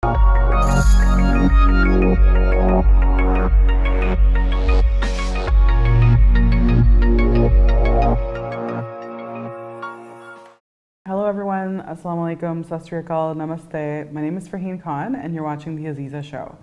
Hello everyone, Assalamu alaikum, Sastriyakal, Namaste. My name is Farheen Khan and you're watching the Azeeza show.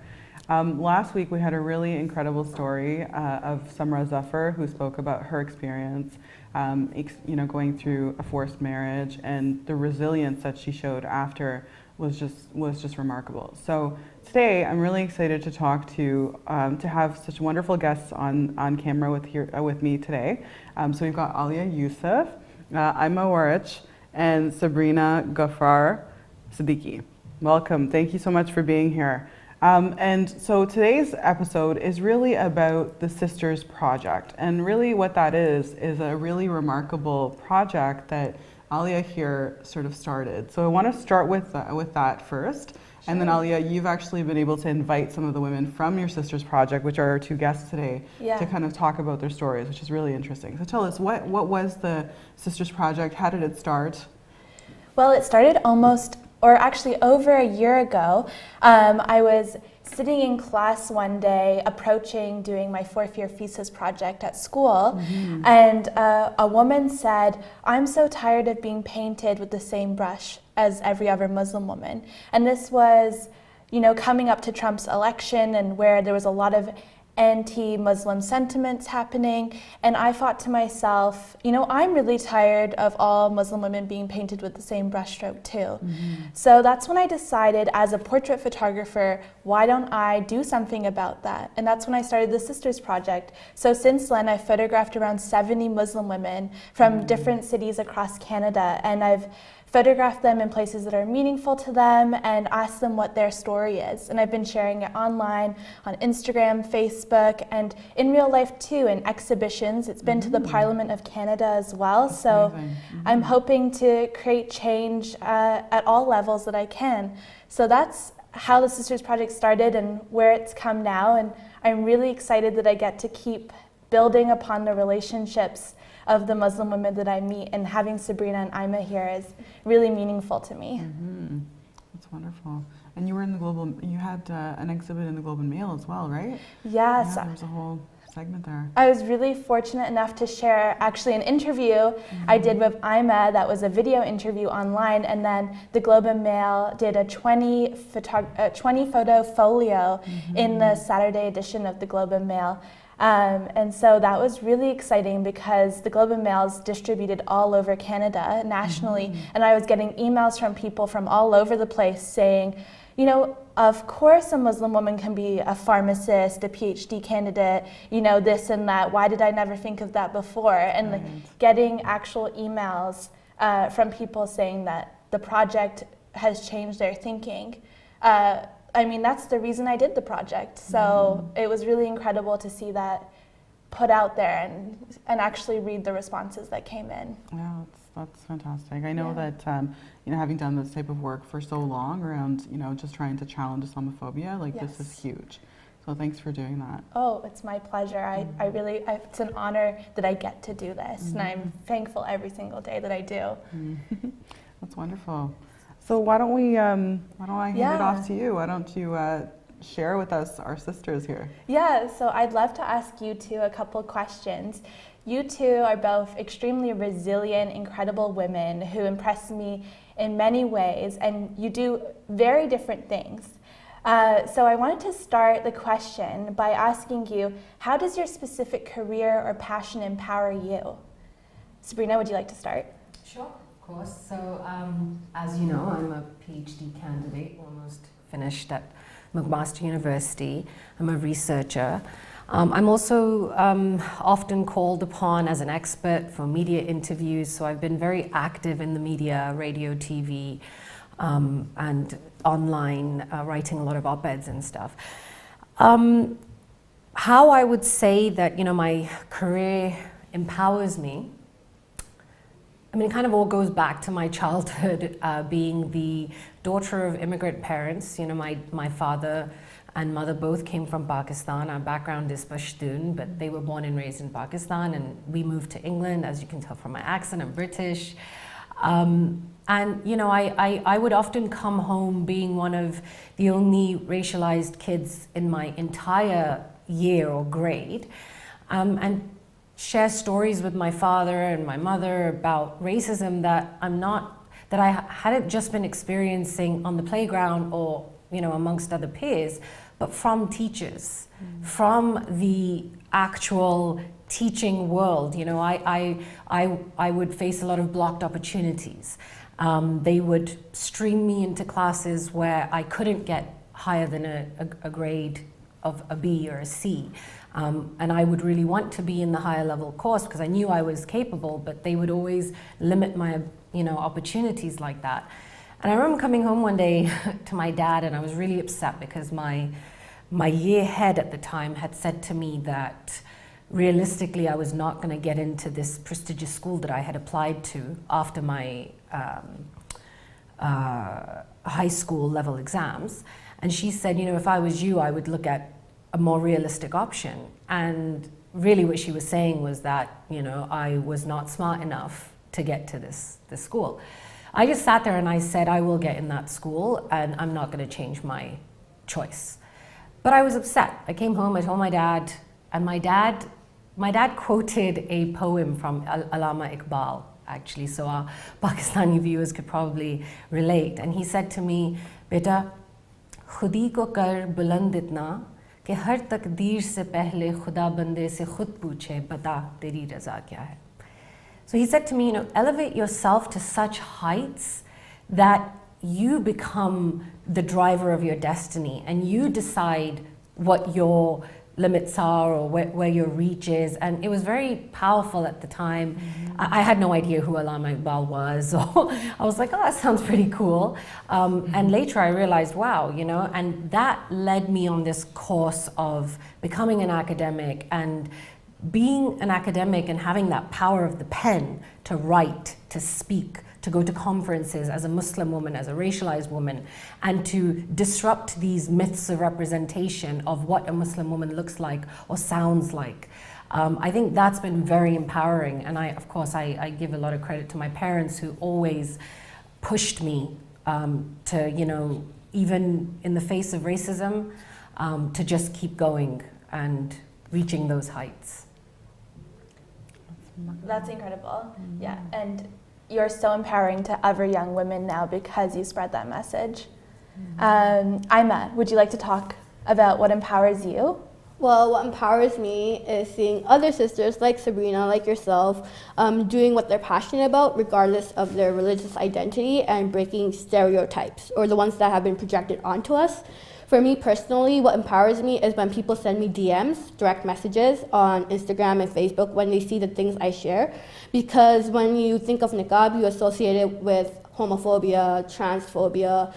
Last week we had a really incredible story of Samra Zafar, who spoke about her experience going through a forced marriage, and the resilience that she showed after was just remarkable. So today I'm really excited to talk to have such wonderful guests on camera with me today. So we've got Alia Yusuf, Ima Warich, and Sabrina Ghaffar Siddiqui. Welcome. Thank you so much for being here. And so today's episode is really about the Sisters Project. And really what that is a really remarkable project that Alia here sort of started. So I want to start with that first. Sure. And then Alia, you've actually been able to invite some of the women from your Sisters Project, which are our two guests today, to kind of talk about their stories, which is really interesting. So tell us, what was the Sisters Project? How did it start? Well, it started actually over a year ago. I was sitting in class one day, doing my fourth year thesis project at school, and a woman said, "I'm so tired of being painted with the same brush as every other Muslim woman." And this was, coming up to Trump's election, and where there was a lot of anti-Muslim sentiments happening, and I thought to myself, I'm really tired of all Muslim women being painted with the same brushstroke too. So that's when I decided, as a portrait photographer, why don't I do something about that? And that's when I started the Sisters Project. So since then, I've photographed around 70 Muslim women from different cities across Canada, and I've photograph them in places that are meaningful to them and ask them what their story is. And I've been sharing it online, on Instagram, Facebook, and in real life too, in exhibitions. It's been to the Parliament of Canada as well. That's so amazing. I'm hoping to create change at all levels that I can. So that's how the Sisters Project started and where it's come now. And I'm really excited that I get to keep building upon the relationships of the Muslim women that I meet, and having Sabrina and Ima here is really meaningful to me. That's wonderful. And you were you had an exhibit in the Globe and Mail as well, right? Yes. Yeah, there was a whole segment there. I was really fortunate enough to share actually an interview I did with Ima that was a video interview online, and then the Globe and Mail did a 20 photo folio in the Saturday edition of the Globe and Mail. And so that was really exciting because the Globe and Mail's distributed all over Canada nationally, and I was getting emails from people from all over the place saying, of course a Muslim woman can be a pharmacist, a PhD candidate, this and that. Why did I never think of that before? And getting actual emails from people saying that the project has changed their thinking. That's the reason I did the project. So it was really incredible to see that put out there and actually read the responses that came in. Yeah, that's fantastic. I know that, having done this type of work for so long around, just trying to challenge Islamophobia, this is huge. So thanks for doing that. Oh, it's my pleasure. It's an honor that I get to do this, and I'm thankful every single day that I do. That's wonderful. So why don't I hand it off to you? Why don't you share with us our sisters here? Yeah, so I'd love to ask you two a couple questions. You two are both extremely resilient, incredible women who impress me in many ways, and you do very different things. So I wanted to start the question by asking you, how does your specific career or passion empower you? Sabrina, would you like to start? Sure. Of course. So, as you know, I'm a PhD candidate, almost finished at McMaster University. I'm a researcher. I'm also often called upon as an expert for media interviews, so I've been very active in the media, radio, TV, and online, writing a lot of op-eds and stuff. How I would say that, my career empowers me, it kind of all goes back to my childhood, being the daughter of immigrant parents. My father and mother both came from Pakistan. Our background is Pashtun, but they were born and raised in Pakistan, and we moved to England. As you can tell from my accent, I'm British. And you know, I would often come home being one of the only racialized kids in my entire year or grade, and share stories with my father and my mother about racism that I hadn't just been experiencing on the playground or, you know, amongst other peers, but from teachers, from the actual teaching world. You know, I would face a lot of blocked opportunities. They would stream me into classes where I couldn't get higher than a grade of a B or a C. And I would really want to be in the higher level course because I knew I was capable, but they would always limit my, you know, opportunities like that. And I remember coming home one day to my dad, and I was really upset because my year head at the time had said to me that realistically I was not going to get into this prestigious school that I had applied to after my high school level exams. And she said, you know, if I was you, I would look at a more realistic option. And really what she was saying was that, you know, I was not smart enough to get to this school. I just sat there and I said, I will get in that school and I'm not going to change my choice. But I was upset. I came home, I told my dad, and my dad quoted a poem from Allama Iqbal, actually, so our Pakistani viewers could probably relate. And he said to me, Beta, khudi ko kar buland itna कि हर तकदीर से पहले खुदा बंदे से खुद पूछे बता तेरी रज़ा क्या है. So he said to me, you know, elevate yourself to such heights that you become the driver of your destiny and you decide what your limits are or where your reach is. And it was very powerful at the time. I had no idea who Allama Iqbal was. So I was like, oh, that sounds pretty cool. And later I realized, wow, you know, and that led me on this course of becoming an academic and being an academic and having that power of the pen to write, to speak, to go to conferences as a Muslim woman, as a racialized woman, and to disrupt these myths of representation of what a Muslim woman looks like or sounds like. I think that's been very empowering, and of course, I give a lot of credit to my parents who always pushed me to, you know, even in the face of racism, to just keep going and reaching those heights. That's incredible. Yeah, and you're so empowering to other young women now because you spread that message. Ima, would you like to talk about what empowers you? Well, what empowers me is seeing other sisters like Sabrina, like yourself, doing what they're passionate about regardless of their religious identity and breaking stereotypes or the ones that have been projected onto us. For me personally, what empowers me is when people send me DMs, direct messages on Instagram and Facebook when they see the things I share. Because when you think of niqab, you associate it with homophobia, transphobia,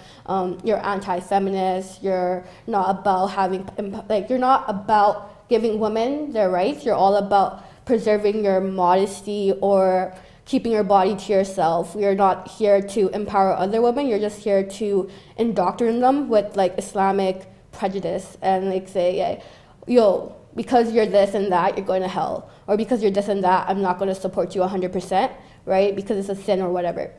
you're anti-feminist, you're not about you're not about giving women their rights, you're all about preserving your modesty or keeping your body to yourself. You're not here to empower other women, you're just here to indoctrinate them with like Islamic prejudice and like say, yo, because you're this and that, you're going to hell. Or because you're this and that, I'm not going to support you 100%, right? Because it's a sin or whatever.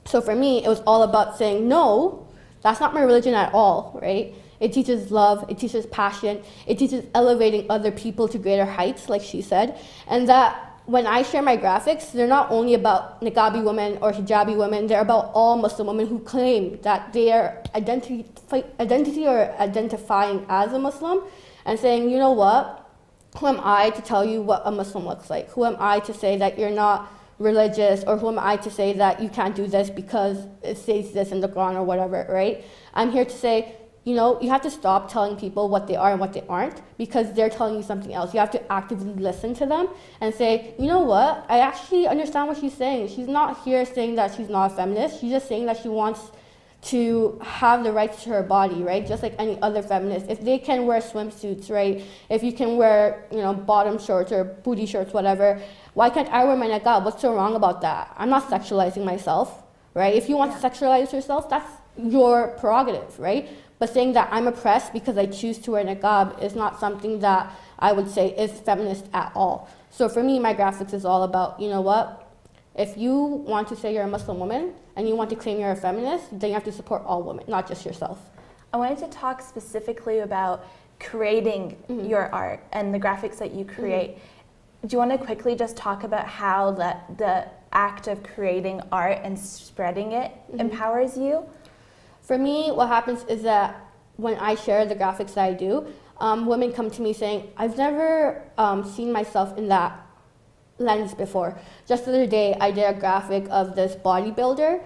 So for me, it was all about saying, no, that's not my religion at all, right? It teaches love, it teaches passion, it teaches elevating other people to greater heights, like she said. And that when I share my graphics, they're not only about niqabi women or hijabi women, they're about all Muslim women who claim that they are identity or identifying as a Muslim and saying, you know what, who am I to tell you what a Muslim looks like? Who am I to say that you're not religious, or who am I to say that you can't do this because it says this in the Quran or whatever, right? I'm here to say, you know, you have to stop telling people what they are and what they aren't because they're telling you something else. You have to actively listen to them and say, you know what, I actually understand what she's saying. She's not here saying that she's not a feminist. She's just saying that she wants to have the rights to her body, right? Just like any other feminist. If they can wear swimsuits, right? If you can wear, you know, bottom shorts or booty shorts, whatever, why can't I wear my niqab? What's so wrong about that? I'm not sexualizing myself, right? If you want to sexualize yourself, that's your prerogative, right? But saying that I'm oppressed because I choose to wear niqab is not something that I would say is feminist at all. So for me, my graphics is all about, you know what? If you want to say you're a Muslim woman and you want to claim you're a feminist, then you have to support all women, not just yourself. I wanted to talk specifically about creating your art and the graphics that you create. Do you want to quickly just talk about how the act of creating art and spreading it empowers you? For me, what happens is that when I share the graphics that I do, women come to me saying, I've never seen myself in that lens before. Just the other day, I did a graphic of this bodybuilder.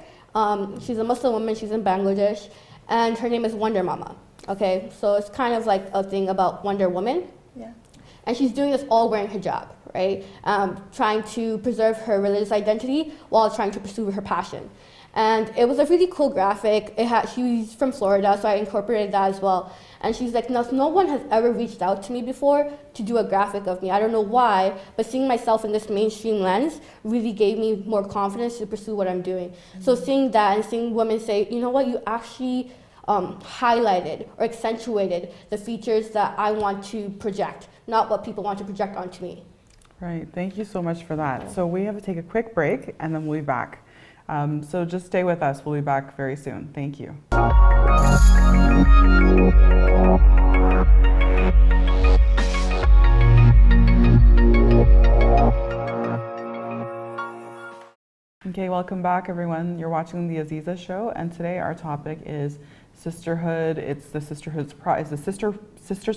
She's a Muslim woman, she's in Bangladesh, and her name is Wonder Mama. Okay, so it's kind of like a thing about Wonder Woman. Yeah. And she's doing this all wearing hijab, right? Trying to preserve her religious identity while trying to pursue her passion. And it was a really cool graphic. She's from Florida, so I incorporated that as well. And she's like, no one has ever reached out to me before to do a graphic of me. I don't know why, but seeing myself in this mainstream lens really gave me more confidence to pursue what I'm doing. So seeing that and seeing women say, you know what, you actually highlighted or accentuated the features that I want to project, not what people want to project onto me. Right, thank you so much for that. So we have to take a quick break and then we'll be back. So just stay with us, we'll be back very soon. Thank you. Okay, welcome back everyone. You're watching the Azeeza show, and today our topic is sisterhood. It's the Sisters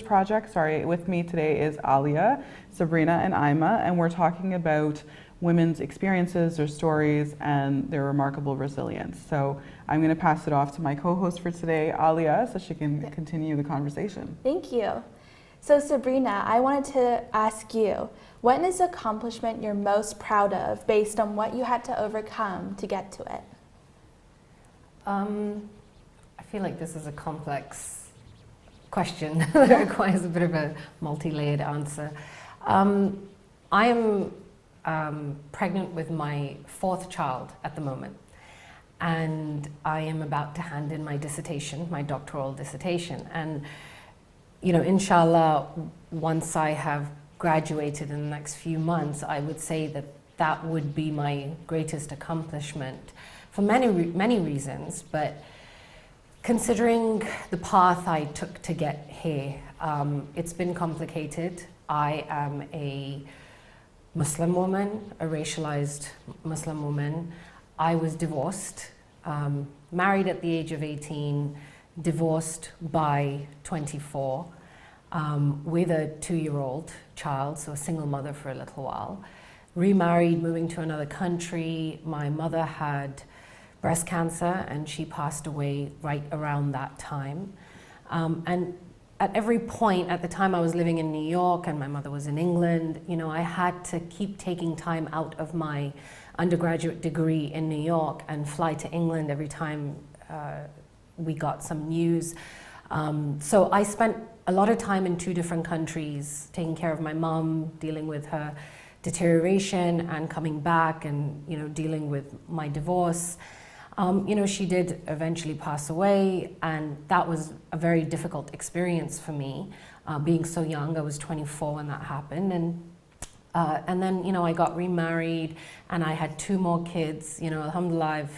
Project. Sorry, with me today is Alia, Sabrina, and Ima, and we're talking about women's experiences, their stories, and their remarkable resilience. So I'm going to pass it off to my co-host for today, Alia, so she can continue the conversation. Thank you. So Sabrina, I wanted to ask you, what is the accomplishment you're most proud of based on what you had to overcome to get to it? I feel like this is a complex question that requires a bit of a multi-layered answer. I am pregnant with my 4th child at the moment, and I am about to hand in my dissertation, my doctoral dissertation. And, you know, inshallah, once I have graduated in the next few months, I would say that that would be my greatest accomplishment for many reasons. But considering the path I took to get here, it's been complicated. I am a Muslim woman, a racialized Muslim woman. I was divorced, married at the age of 18, divorced by 24, with a 2-year-old child, so a single mother for a little while. Remarried, moving to another country. My mother had breast cancer and she passed away right around that time. And at every point, at the time I was living in New York and my mother was in England, you know, I had to keep taking time out of my undergraduate degree in New York and fly to England every time we got some news. So I spent a lot of time in 2 different countries, taking care of my mom, dealing with her deterioration and coming back and, you know, dealing with my divorce. You know, she did eventually pass away, and that was a very difficult experience for me, being so young. I was 24 when that happened, and then, you know, I got remarried, and I had 2 more kids. You know, alhamdulillah,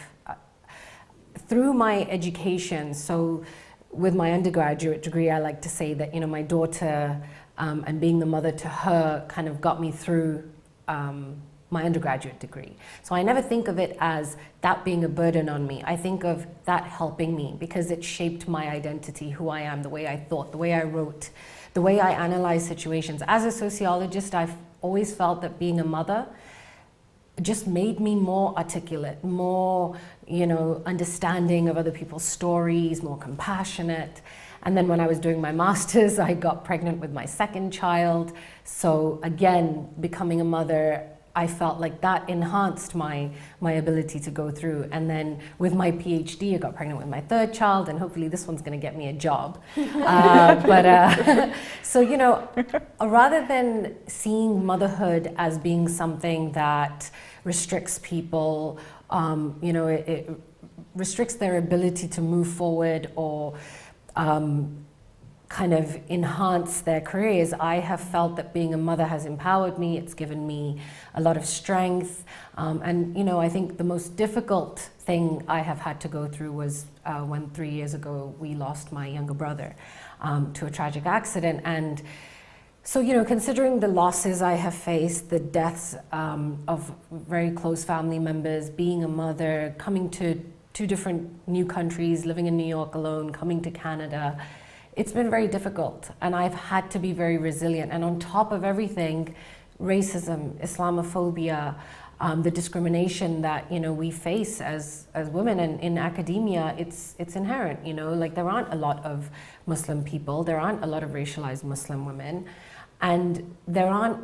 through my education, so with my undergraduate degree, I like to say that, you know, my daughter and being the mother to her kind of got me through my undergraduate degree. So I never think of it as that being a burden on me. I think of that helping me because it shaped my identity, who I am, the way I thought, the way I wrote, the way I analyze situations. As a sociologist, I've always felt that being a mother just made me more articulate, more, you know, understanding of other people's stories, more compassionate. And then when I was doing my master's, I got pregnant with my 2nd child. So again, becoming a mother, I felt like that enhanced my ability to go through. And then with my PhD, I got pregnant with my 3rd child, and hopefully this one's going to get me a job. So, you know, rather than seeing motherhood as being something that restricts people, you know, it kind of enhance their careers. I have felt that being a mother has empowered me. It's given me a lot of strength. And, you know, I think the most difficult thing I have had to go through was when 3 years ago we lost my younger brother to a tragic accident. And so, you know, considering the losses I have faced, the deaths of very close family members, being a mother, coming to 2 different new countries, living in New York alone, coming to Canada, it's been very difficult, and I've had to be very resilient. And on top of everything, racism, Islamophobia, the discrimination that, you know, we face as women, and in academia, it's inherent. You know, like there aren't a lot of Muslim people, there aren't a lot of racialized Muslim women, and there aren't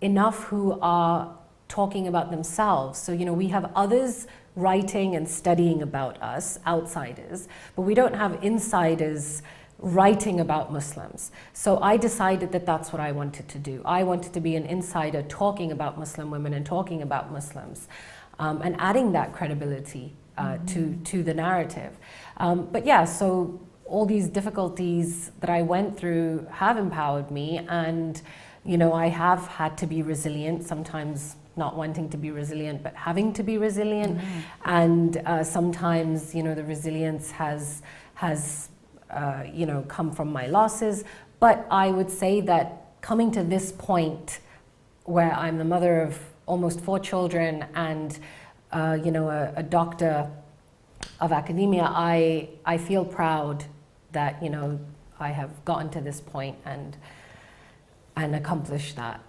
enough who are talking about themselves. So, you know, we have others writing and studying about us, outsiders, but we don't have insiders writing about Muslims. So I decided that that's what I wanted to do. I wanted to be an insider talking about Muslim women and talking about Muslims, and adding that credibility to the narrative. But yeah, so all these difficulties that I went through have empowered me, and you know, I have had to be resilient, sometimes not wanting to be resilient, but having to be resilient. And sometimes, you know, the resilience has you know, come from my losses. But I would say that coming to this point where I'm the mother of almost 4 children and you know, a doctor of academia, I feel proud that, you know, I have gotten to this point and accomplished that.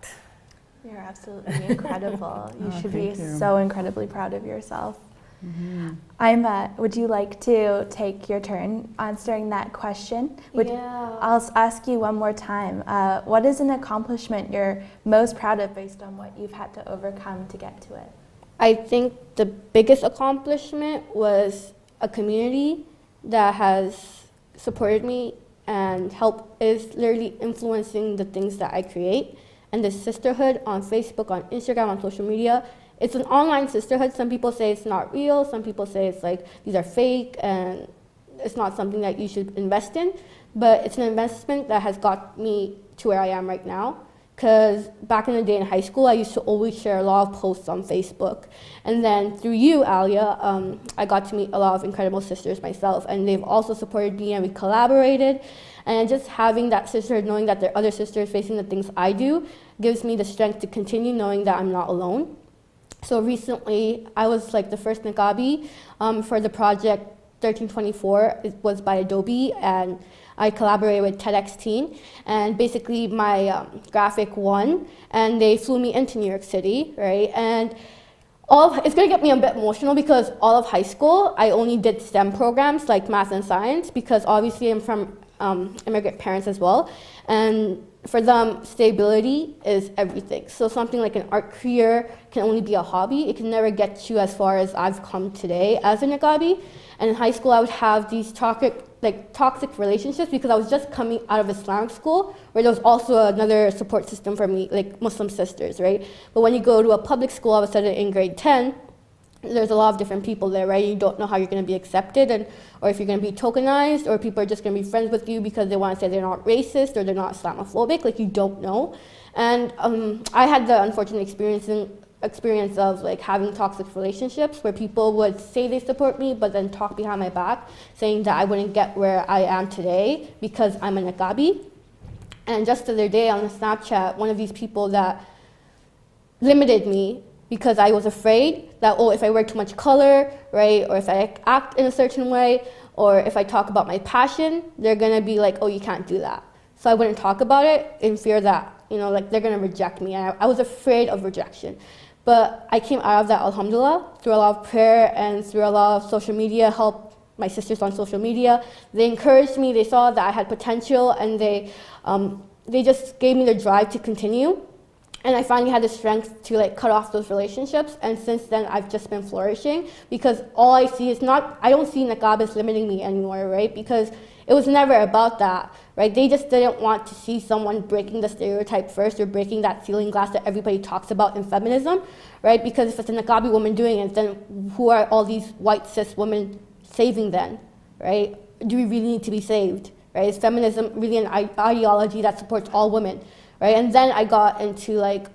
You're absolutely incredible. You should be thank you. so incredibly proud of yourself. Would you like to take your turn answering that question? I'll ask you one more time. What is an accomplishment you're most proud of based on what you've had to overcome to get to it? I think the biggest accomplishment was a community that has supported me and is literally influencing the things that I create. And the sisterhood on Facebook, on Instagram, on social media. It's an online sisterhood. Some people say it's not real. Some people say it's like, these are fake and it's not something that you should invest in. But it's an investment that has got me to where I am right now. Because back in the day in high school, I used to always share a lot of posts on Facebook. And then through you, Alia, I got to meet a lot of incredible sisters myself. And they've also supported me, and we collaborated. And just having that sisterhood, knowing that there are other sisters facing the things I do, gives me the strength to continue knowing that I'm not alone. So recently, I was like the first niqabi for the project 1324. It was by Adobe, and I collaborated with TEDx Teen. And basically, my graphic won, and they flew me into New York City, right? And it's gonna get me a bit emotional because all of high school, I only did STEM programs like math and science, because obviously I'm from immigrant parents as well. And for them, stability is everything. So something like an art career can only be a hobby. It can never get you as far as I've come today as a niqabi. And in high school, I would have these toxic relationships because I was just coming out of Islamic school, where there was also another support system for me, like Muslim sisters, right? But when you go to a public school, all of a sudden in grade 10, there's a lot of different people there, right? You don't know how you're going to be accepted, or if you're going to be tokenized, or people are just going to be friends with you because they want to say they're not racist or they're not Islamophobic. Like, you don't know. And I had the unfortunate experience of like having toxic relationships where people would say they support me, but then talk behind my back, saying that I wouldn't get where I am today because I'm a niqabi. And just the other day on Snapchat, one of these people that limited me because I was afraid that, oh, if I wear too much color, right, or if I act in a certain way, or if I talk about my passion, they're gonna be like, oh, you can't do that. So I wouldn't talk about it in fear that, you know, like they're gonna reject me. And I was afraid of rejection. But I came out of that, alhamdulillah, through a lot of prayer and through a lot of social media, help my sisters on social media. They encouraged me, they saw that I had potential, and they just gave me the drive to continue. And I finally had the strength to like cut off those relationships, and since then I've just been flourishing, because all I see is I don't see niqab as limiting me anymore, right? Because it was never about that, right? They just didn't want to see someone breaking the stereotype first, or breaking that ceiling glass that everybody talks about in feminism, right? Because if it's a niqabi woman doing it, then who are all these white cis women saving then, right? Do we really need to be saved? right? Is feminism really an ideology that supports all women, right? And then I got into like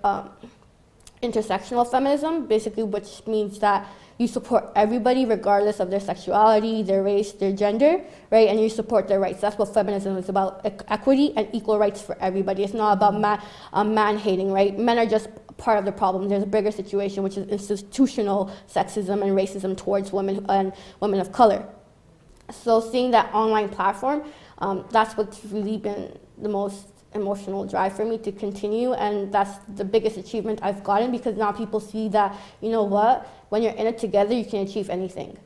intersectional feminism, basically, which means that you support everybody regardless of their sexuality, their race, their gender, right? And you support their rights. That's what feminism is about, equity and equal rights for everybody. It's not about man hating, right? Men are just part of the problem. There's a bigger situation, which is institutional sexism and racism towards women and women of color. So seeing that online platform, that's what's really been the most emotional drive for me to continue, and that's the biggest achievement I've gotten, because now people see that, you know what, when you're in it together, you can achieve anything.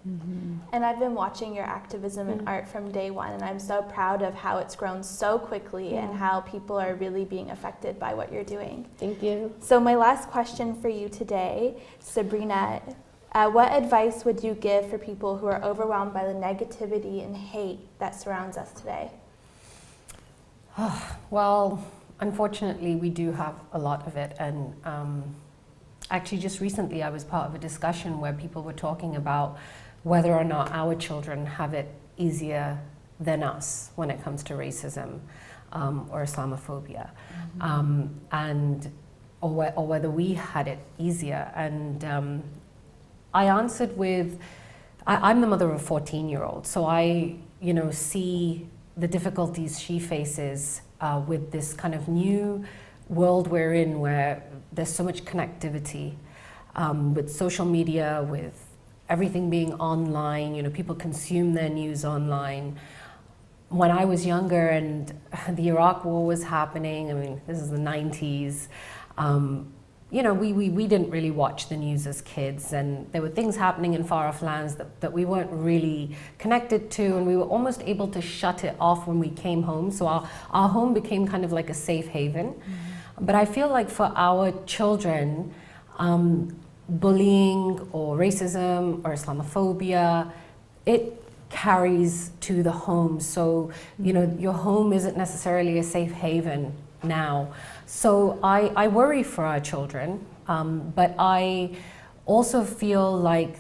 And I've been watching your activism in art from day one, and I'm so proud of how it's grown so quickly and how people are really being affected by what you're doing. Thank you. So my last question for you today, Sabrina, what advice would you give for people who are overwhelmed by the negativity and hate that surrounds us today? Well, unfortunately, we do have a lot of it. And actually, just recently, I was part of a discussion where people were talking about whether or not our children have it easier than us when it comes to racism or Islamophobia, or whether we had it easier. And I answered with, I'm the mother of a 14-year-old, so I, see the difficulties she faces with this kind of new world we're in, where there's so much connectivity with social media, with everything being online. People consume their news online. When I was younger and the Iraq War was happening, I mean, this is the 90s, we didn't really watch the news as kids, and there were things happening in far off lands that we weren't really connected to, and we were almost able to shut it off when we came home. So our home became kind of like a safe haven. But I feel like for our children, bullying or racism or Islamophobia, it carries to the home. So, your home isn't necessarily a safe haven now. So I worry for our children, but I also feel like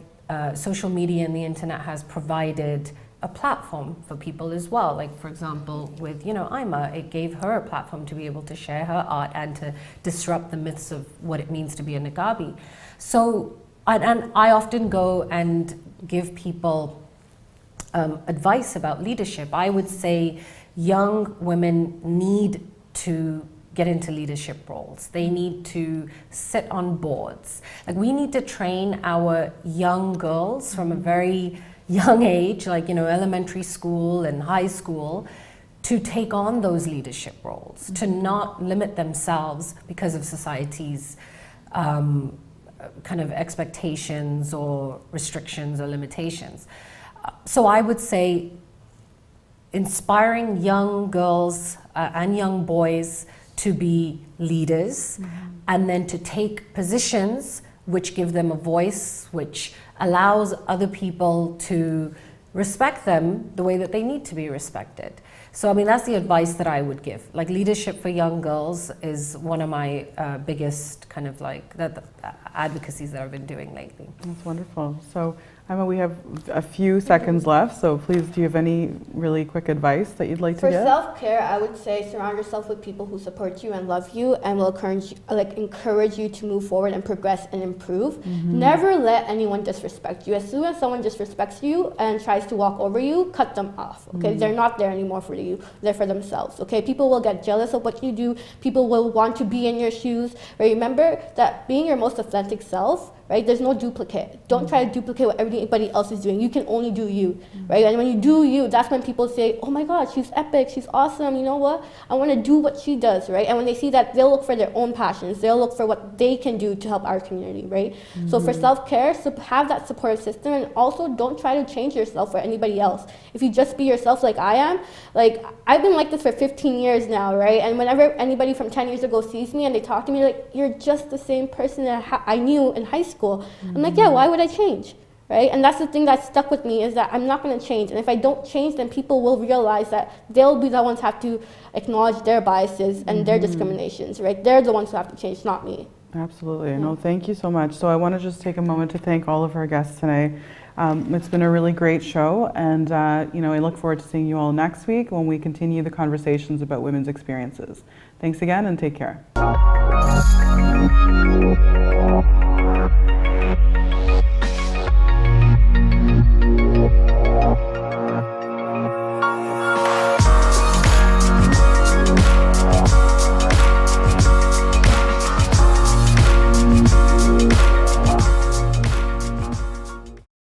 social media and the internet has provided a platform for people as well. Like, for example, with, Ima, it gave her a platform to be able to share her art and to disrupt the myths of what it means to be a niqabi. So, and I often go and give people advice about leadership. I would say young women need to get into leadership roles. They need to sit on boards. Like, we need to train our young girls from a very young age, like, elementary school and high school, to take on those leadership roles, to not limit themselves because of society's kind of expectations or restrictions or limitations. So I would say inspiring young girls and young boys to be leaders, and then to take positions which give them a voice, which allows other people to respect them the way that they need to be respected. So, I mean, that's the advice that I would give. Like, leadership for young girls is one of my biggest kind of like advocacies that I've been doing lately. That's wonderful. So, Emma, we have a few seconds left, so please, do you have any really quick advice that you'd like to For give? self-care, I would say surround yourself with people who support you and love you and will encourage you to move forward and progress and improve. Never let anyone disrespect you. As soon as someone disrespects you and tries to walk over you, cut them off. Okay, they're not there anymore for you. They're for themselves. Okay, people will get jealous of what you do. People will want to be in your shoes. Remember that being your most authentic self, right? There's no duplicate. Don't try to duplicate what everybody else is doing. You can only do you, right? And when you do you, that's when people say, oh my God, she's epic, she's awesome, you know what? I want to do what she does, right? And when they see that, they'll look for their own passions. They'll look for what they can do to help our community, right? So for self-care, have that support system, and also don't try to change yourself for anybody else. If you just be yourself like I am, like I've been like this for 15 years now, right? And whenever anybody from 10 years ago sees me and they talk to me, like, you're just the same person that I knew in high school. I'm like, yeah, why would I change, right? And that's the thing that stuck with me, is that I'm not going to change. And if I don't change, then people will realize that they'll be the ones who have to acknowledge their biases and their discriminations, right? They're the ones who have to change, not me. Absolutely. No, thank you so much. So I want to just take a moment to thank all of our guests today. It's been a really great show, and I look forward to seeing you all next week when we continue the conversations about women's experiences. Thanks again, and take care.